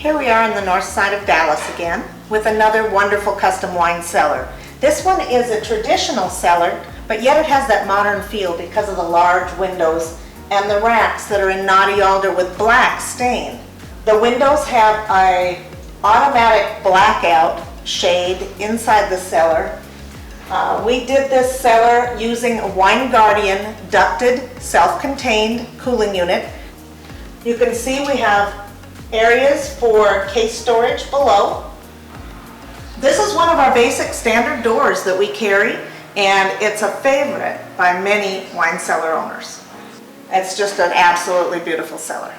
Here we are on the north side of Dallas again with another wonderful custom wine cellar. This one is a traditional cellar, but yet it has that modern feel because of the large windows and the racks that are in knotty alder with black stain. The windows have an automatic blackout shade inside the cellar. We did this cellar using a Wine Guardian ducted self-contained cooling unit. You can see we have areas for case storage below. This is one of our basic standard doors that we carry, and it's a favorite by many wine cellar owners. It's just an absolutely beautiful cellar.